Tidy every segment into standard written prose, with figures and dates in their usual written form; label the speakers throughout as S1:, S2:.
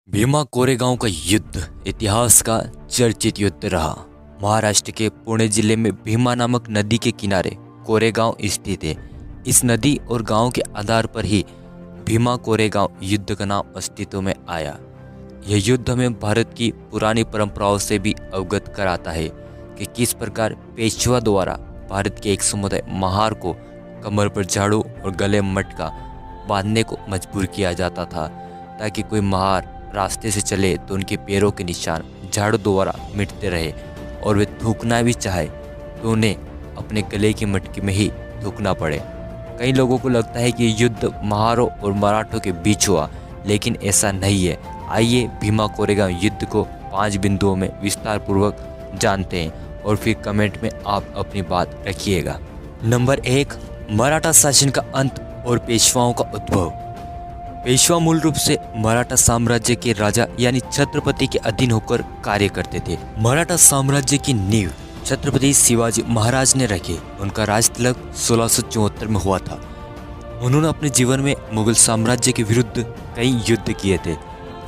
S1: भीमा कोरेगांव का युद्ध इतिहास का चर्चित युद्ध रहा। महाराष्ट्र के पुणे जिले में भीमा नामक नदी के किनारे कोरेगांव स्थित है। इस नदी और गांव के आधार पर ही भीमा कोरेगांव युद्ध का नाम अस्तित्व में आया। यह युद्ध हमें भारत की पुरानी परंपराओं से भी अवगत कराता है कि किस प्रकार पेशवा द्वारा भारत के एक समुदाय महार को कमर पर झाड़ू और गले में मटका बांधने को मजबूर किया जाता था, ताकि कोई महार रास्ते से चले तो उनके पैरों के निशान झाड़ू द्वारा मिटते रहे और वे थूकना भी चाहे तो उन्हें अपने गले की मटकी में ही थूकना पड़े। कई लोगों को लगता है कि युद्ध महारों और मराठों के बीच हुआ, लेकिन ऐसा नहीं है। आइए भीमा कोरेगांव युद्ध को 5 बिंदुओं में विस्तार पूर्वक जानते हैं और फिर कमेंट में आप अपनी बात रखिएगा। नंबर 1, मराठा शासन का अंत और पेशवाओं का उद्भव। पेशवा मूल रूप से मराठा साम्राज्य के राजा यानी छत्रपति के अधीन होकर कार्य करते थे। मराठा साम्राज्य की नींव छत्रपति शिवाजी महाराज ने रखी। उनका राज तिलक 1674 में हुआ था। उन्होंने अपने जीवन में मुगल साम्राज्य के विरुद्ध कई युद्ध किए थे।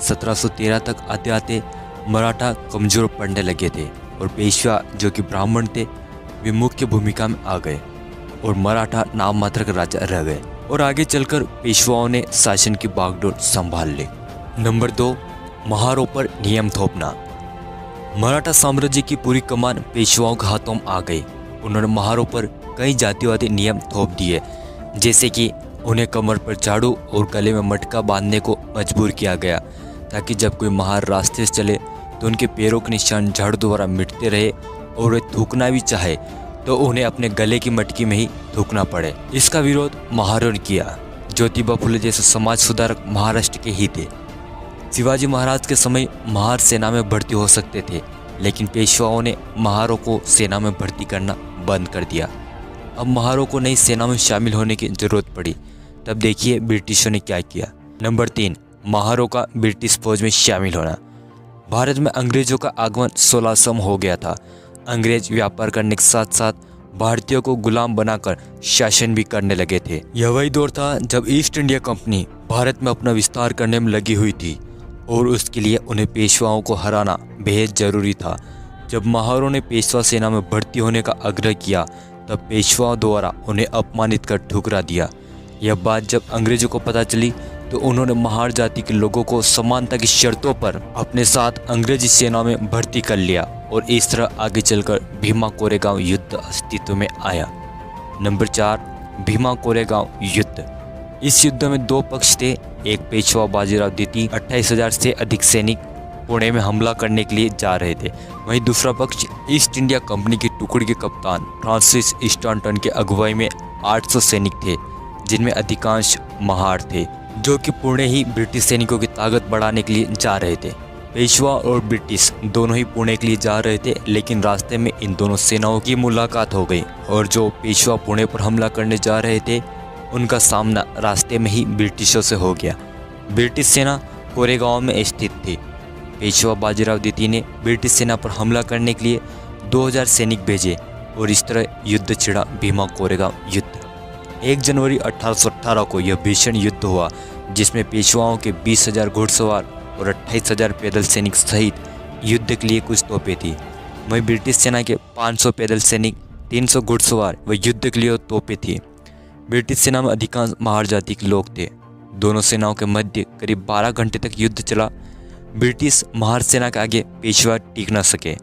S1: 1713 तक आते आते मराठा कमजोर पड़ने लगे थे और पेशवा जो कि ब्राह्मण थे वे मुख्य भूमिका में आ गए और मराठा नाम मात्र का राजा रह गए और आगे चलकर पेशवाओं ने शासन की बागडोर संभाल ली। नंबर 2, महारों पर नियम थोपना। मराठा साम्राज्य की पूरी कमान पेशवाओं के हाथों में आ गई। उन्होंने महारों पर कई जातिवादी नियम थोप दिए, जैसे कि उन्हें कमर पर झाड़ू और गले में मटका बांधने को मजबूर किया गया, ताकि जब कोई महार रास्ते से चले तो उनके पैरों के निशान झाड़ू द्वारा मिटते रहे और वे थूकना भी चाहे तो उन्हें अपने गले की मटकी में ही थूकना पड़े। इसका विरोध महारों ने किया। ज्योतिबा फुले जैसे समाज सुधारक महाराष्ट्र के ही थे। शिवाजी महाराज के समय महार सेना में भर्ती हो सकते थे, लेकिन पेशवाओं ने महारों को सेना में भर्ती करना बंद कर दिया। अब महारों को नई सेना में शामिल होने की जरूरत पड़ी। तब देखिए ब्रिटिशों ने क्या किया। नंबर 3, महारों का ब्रिटिश फौज में शामिल होना। भारत में अंग्रेजों का आगमन 1600 में हो गया था। अंग्रेज व्यापार करने के साथ साथ भारतीयों को गुलाम बनाकर शासन भी करने लगे थे। यह वही दौर था जब ईस्ट इंडिया कंपनी भारत में अपना विस्तार करने में लगी हुई थी और उसके लिए उन्हें पेशवाओं को हराना बेहद जरूरी था। जब महारों ने पेशवा सेना में भर्ती होने का आग्रह किया, तब पेशवाओं द्वारा उन्हें अपमानित कर ठुकरा दिया। यह बात जब अंग्रेजों को पता चली तो उन्होंने महार जाति के लोगों को समानता की शर्तों पर अपने साथ अंग्रेजी सेना में भर्ती कर लिया और इस तरह आगे चलकर भीमा कोरेगांव युद्ध अस्तित्व में आया। नंबर 4, भीमा कोरेगांव युद्ध। इस युद्ध में 2 पक्ष थे। एक पेशवा बाजीराव द्वितीय 28,000 से अधिक सैनिक पुणे में हमला करने के लिए जा रहे थे। वहीं दूसरा पक्ष ईस्ट इंडिया कंपनी की टुकड़ी के कप्तान फ्रांसिस स्टैंटन के अगुवाई में 800 सैनिक थे, जिनमें अधिकांश महार थे, जो कि पुणे ही ब्रिटिश सैनिकों की ताकत बढ़ाने के लिए जा रहे थे। पेशवा और ब्रिटिश दोनों ही पुणे के लिए जा रहे थे, लेकिन रास्ते में इन दोनों सेनाओं की मुलाकात हो गई और जो पेशवा पुणे पर हमला करने जा रहे थे उनका सामना रास्ते में ही ब्रिटिशों से हो गया। ब्रिटिश सेना कोरेगांव में स्थित थी। पेशवा बाजीराव द्वितीय ने ब्रिटिश सेना पर हमला करने के लिए 2000 सैनिक भेजे और इस तरह युद्ध छिड़ा भीमा कोरेगांव युद्ध। 1 जनवरी 1818 को यह भीषण युद्ध हुआ, जिसमें पेशवाओं के 20,000 घुड़सवार और 28,000 पैदल सैनिक सहित युद्ध के लिए कुछ तोपें थी। वहीं ब्रिटिश सेना के 500 पैदल सैनिक, 300 घुड़सवार व युद्ध के लिए तोपें थी। ब्रिटिश सेना में अधिकांश महार जाति के लोग थे। दोनों सेनाओं के मध्य करीब 12 घंटे तक युद्ध चला। ब्रिटिश महार सेना के आगे पेशवा टिक न सके।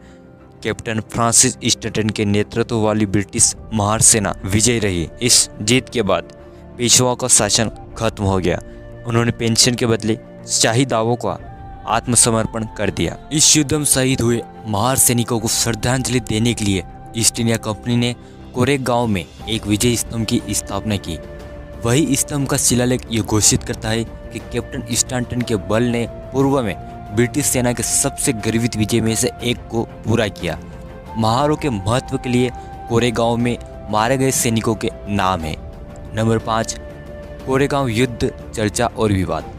S1: कैप्टन फ्रांसिस स्टैंटन के नेतृत्व वाली ब्रिटिश महार सेना विजयी रही। इस जीत के बाद पेशवाओं का शासन खत्म हो गया। उन्होंने पेंशन के बदले शाही दावों का आत्मसमर्पण कर दिया। इस युद्ध में शहीद हुए महार सैनिकों को श्रद्धांजलि देने के लिए ईस्ट इंडिया कंपनी ने कोरेगांव में एक विजय स्तंभ की स्थापना की। वही स्तंभ का शिलालेख ये घोषित करता है कि कैप्टन स्टैंटन के बल ने पूर्व में ब्रिटिश सेना के सबसे गर्वित विजय में से एक को पूरा किया। महारों के महत्व के लिए कोरेगांव में मारे गए सैनिकों के नाम हैं। नंबर 5, कोरेगांव युद्ध चर्चा और विवाद।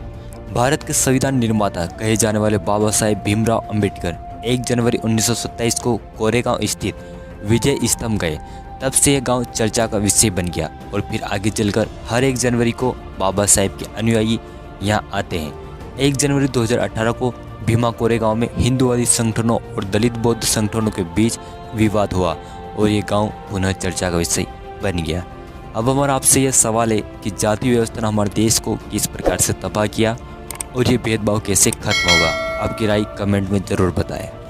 S1: भारत के संविधान निर्माता कहे जाने वाले बाबा साहेब भीमराव अंबेडकर 1 जनवरी 1927 को कोरेगांव स्थित विजय स्तंभ गए। तब से यह गांव चर्चा का विषय बन गया और फिर आगे चलकर हर 1 जनवरी को बाबा साहेब के अनुयायी यहाँ आते हैं। 1 जनवरी 2018 को भीमा कोरेगांव में हिंदूवादी संगठनों और दलित बौद्ध संगठनों के बीच विवाद हुआ और ये गांव पुनः चर्चा का विषय बन गया। अब हमारा आपसे यह सवाल है कि जाति व्यवस्था ने हमारे देश को किस प्रकार से तबाह किया और ये भेदभाव कैसे खत्म होगा। आपकी राय कमेंट में ज़रूर बताएं।